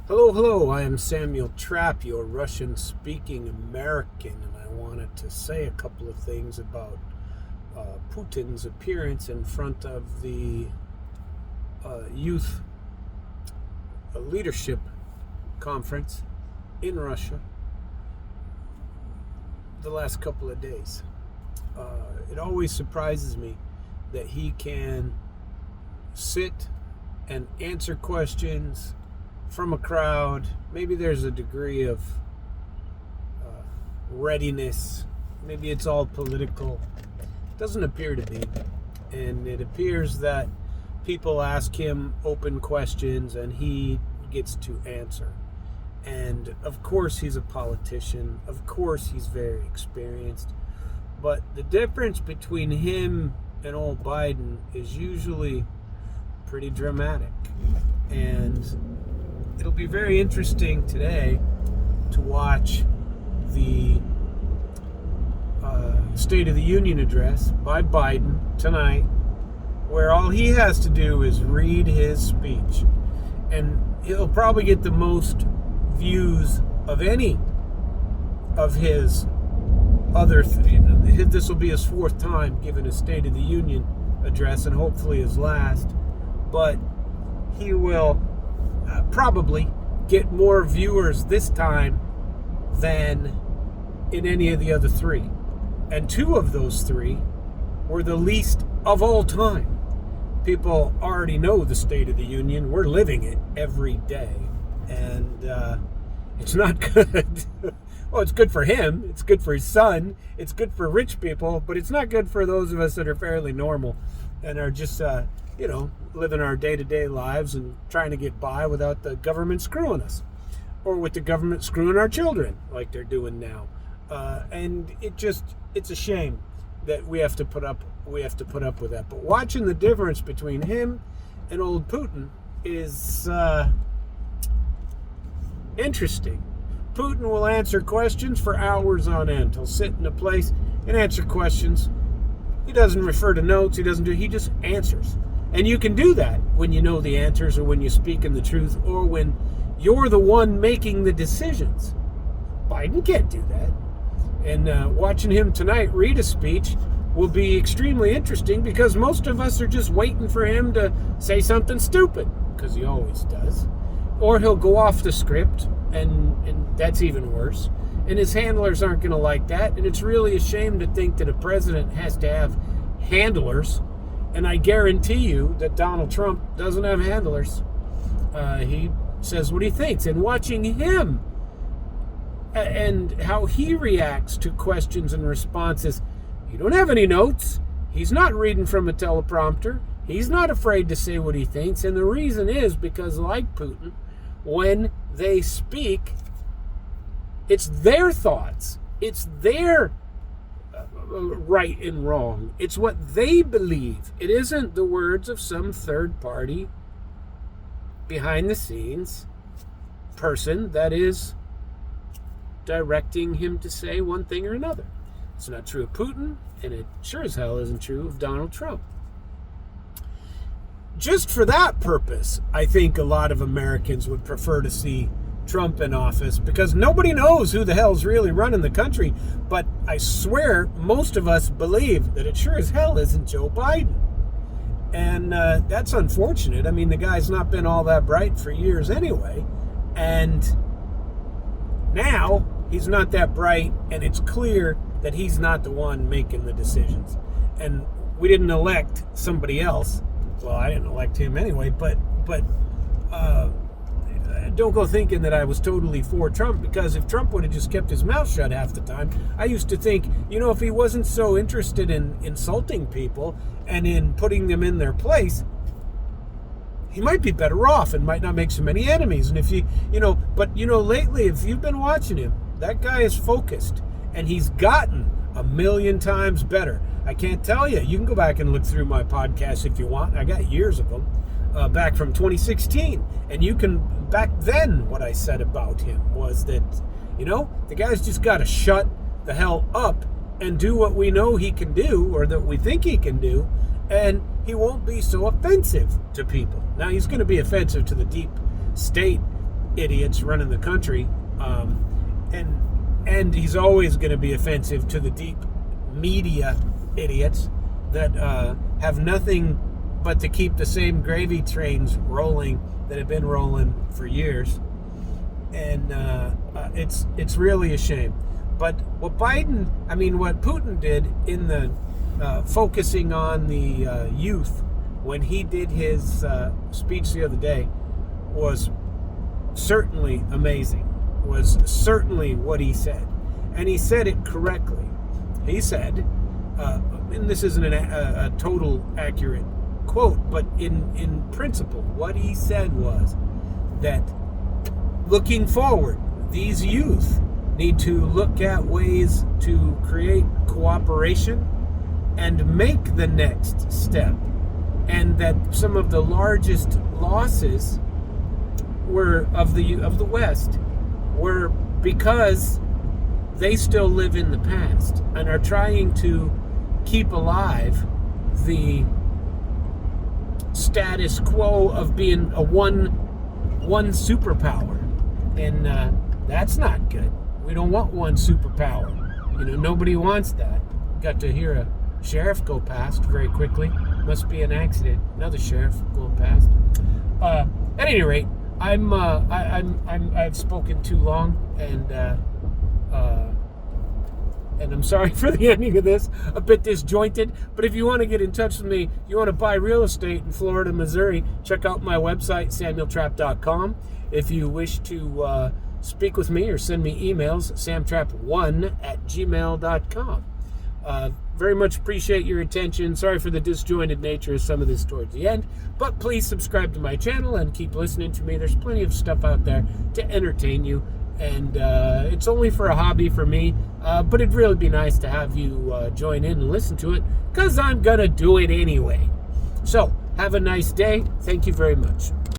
Hello, hello. I am Samuel Trapp, your Russian-speaking American, and I wanted to say a couple of things about Putin's appearance in front of the youth leadership conference in Russia the last couple of days. It always surprises me that he can sit and answer questions from a crowd. Maybe there's a degree of readiness. Maybe it's all political. It doesn't appear to be. And it appears that people ask him open questions and he gets to answer. And of course he's a politician. Of course he's very experienced. But the difference between him and old Biden is usually pretty dramatic. And it'll be very interesting today to watch the State of the Union address by Biden tonight, where all he has to do is read his speech. And he'll probably get the most views of any of his other... This will be his fourth time giving a State of the Union address, and hopefully his last. But he will probably get more viewers this time than in any of the other three. And two of those three were the least of all time. People already know the State of the Union. We're living it every day. And it's not good. Well, it's good for him. It's good for his son. It's good for rich people. But it's not good for those of us that are fairly normal and are just living our day-to-day lives and trying to get by without the government screwing us, or with the government screwing our children like they're doing now. And it's a shame that we have to put up with that. But watching the difference between him and old Putin is interesting. Putin will answer questions for hours on end. He'll sit in a place and answer questions. He doesn't refer to notes. He just answers. And you can do that when you know the answers, or when you speak in the truth, or when you're the one making the decisions. Biden can't do that. And watching him tonight read a speech will be extremely interesting, because most of us are just waiting for him to say something stupid, because he always does. Or he'll go off the script, and that's even worse. And his handlers aren't going to like that. And it's really a shame to think that a president has to have handlers. And I guarantee you that Donald Trump doesn't have handlers. He says what he thinks. And watching him and how he reacts to questions and responses, he don't have any notes. He's not reading from a teleprompter. He's not afraid to say what he thinks. And the reason is because, like Putin, when they speak, it's their thoughts. It's their right and wrong. It's what they believe. It isn't the words of some third party behind the scenes person that is directing him to say one thing or another. It's not true of Putin, and it sure as hell isn't true of Donald Trump. Just for that purpose, I think a lot of Americans would prefer to see Trump in office, because nobody knows who the hell's really running the country. But I swear most of us believe that it sure as hell isn't Joe Biden. And that's unfortunate. I mean, the guy's not been all that bright for years anyway. And now he's not that bright, and it's clear that he's not the one making the decisions. And we didn't elect somebody else. Well, I didn't elect him anyway, but don't go thinking that I was totally for Trump, because if Trump would have just kept his mouth shut half the time, I used to think, if he wasn't so interested in insulting people and in putting them in their place, he might be better off and might not make so many enemies. And if lately, if you've been watching him, that guy is focused, and he's gotten a million times better. I can't tell you. You can go back and look through my podcast if you want. I got years of them. Back from 2016, and you can, back then what I said about him was that, the guy's just got to shut the hell up and do what we know he can do, or that we think he can do, and he won't be so offensive to people. Now, he's going to be offensive to the deep state idiots running the country, and he's always going to be offensive to the deep media idiots that have nothing but to keep the same gravy trains rolling that have been rolling for years. And it's really a shame. But what Putin did in the focusing on the youth when he did his speech the other day was certainly amazing. Was certainly what he said, and he said it correctly. He said, and this isn't a total accurate quote, but in principle, what he said was that looking forward, these youth need to look at ways to create cooperation and make the next step, and that some of the largest losses were of the West were because they still live in the past and are trying to keep alive the status quo of being a one superpower, and that's not good. We don't want one superpower. Nobody wants that. Got to hear a sheriff go past very quickly. Must be an accident. Another sheriff going past. At any rate, I've spoken too long, and I'm sorry for the ending of this, a bit disjointed. But if you want to get in touch with me, you want to buy real estate in Florida, Missouri, check out my website, samueltrapp.com. If you wish to speak with me or send me emails, samtrapp1@gmail.com. Very much appreciate your attention. Sorry for the disjointed nature of some of this towards the end, but please subscribe to my channel and keep listening to me. There's plenty of stuff out there to entertain you, and it's only for a hobby for me, but it'd really be nice to have you join in and listen to it, because I'm gonna do it anyway. So have a nice day. Thank you very much.